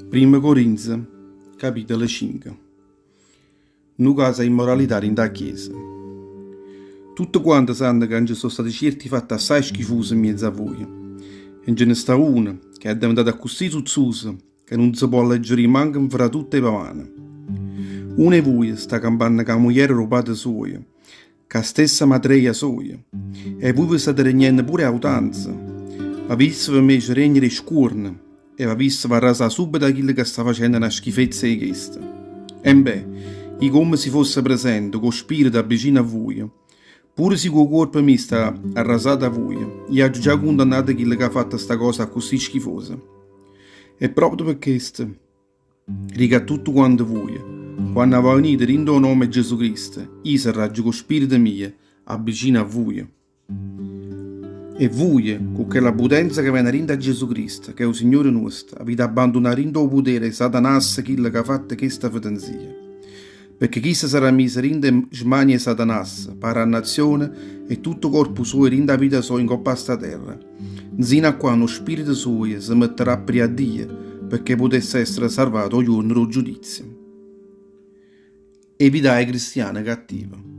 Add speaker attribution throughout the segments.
Speaker 1: Prima Corinzi, capitolo 5. Nu casa immoralità in da chiesa. Tutti quanti sanno che ci sono stati certi fatti assai schifosi in mezzo a voi. E ce ne sta uno che è diventato così zuzzoso che non si può leggere manco fra tutte le pavane. Uno di voi sta campando con la moglie rubata sua, che la stessa matreia sua, e voi vi state regnando pure a utanza. Ma visto per me ci regnere scorne, e va visto va rasa subito a quello che sta facendo una schifezza di questa. E beh, io come se fosse presente, con spirito vicino a voi, pure se con corpo mi sta arrasato a voi, io ho già condannato quello che ha fatto questa cosa così schifosa. E proprio per questo, riga a tutto quanto voi, quando venite in nome di Gesù Cristo, io sarò con spirito mio, avvicino a voi. E voi, con quella potenza che viene da Gesù Cristo, che è il Signore nostro, avete abbandonato in il potere Satanas, quello che ha fatto questa fedenzia. Perché chi sarà messo in smania Satanas, parannazione, e tutto corpo suo in da vita sua in coppa sta terra. Zina a quando lo spirito suo si metterà per a Dio, perché potesse essere salvato ogni giorno del giudizio. Evitate i cristiani cattivi.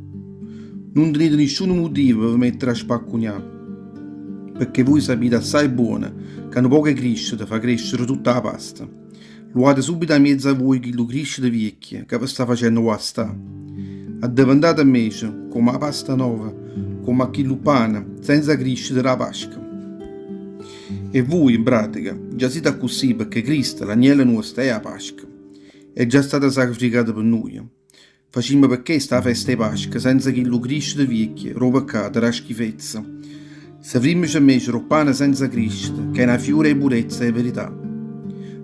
Speaker 1: Non tenete nessun motivo per mettere a spaccugnare, perché voi sapete assai buono che hanno poche crescite fa crescere tutta la pasta. Luate subito a mezzo a voi che lo crescite vecchia che vi sta facendo guastare. Addiventate invece come la pasta nuova, come a chi pane, senza crescere la Pasqua. E voi, in pratica, già siete così perché Cristo, l'agnello nostro, è la Pasqua. È già stata sacrificata per noi. Facciamo perché sta festa di Pasqua senza che lo crescite vecchia, roba peccato, la schifezza. Se prima ci mettessero pane senza crescita, che è una fiore di purezza e verità.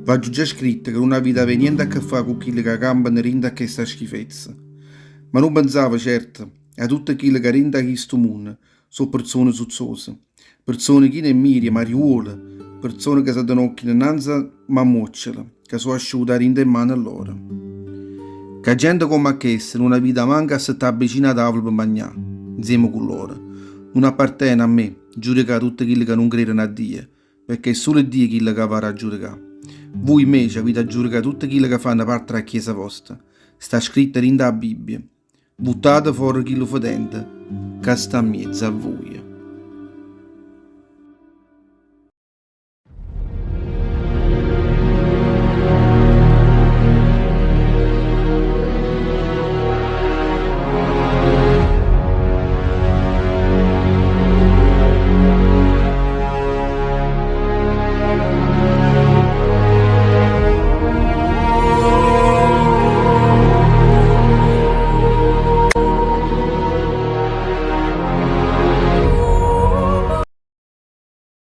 Speaker 1: Va già scritto che non avete niente a che fare con quelli che campano rinda a questa schifezza. Ma non pensavo, certo, a tutte quelle che rinda a questo mondo sono persone zuzzose, persone che ne miri, mariuole, persone che si danno innanzi ma mocciola, che sono asciute a rinda in mano a loro. Che gente come questa non ha vita manca a stare vicino a tavola per mangiare, insieme con loro. Non appartiene a me giudicare tutti quelli che non credono a Dio, perché è solo Dio quello che va a giudicare. Voi invece avete a giudicare tutti quelli che fanno parte della chiesa vostra. Sta scritto in da Bibbia. Buttate fuori quello fedente che sta in mezzo a voi.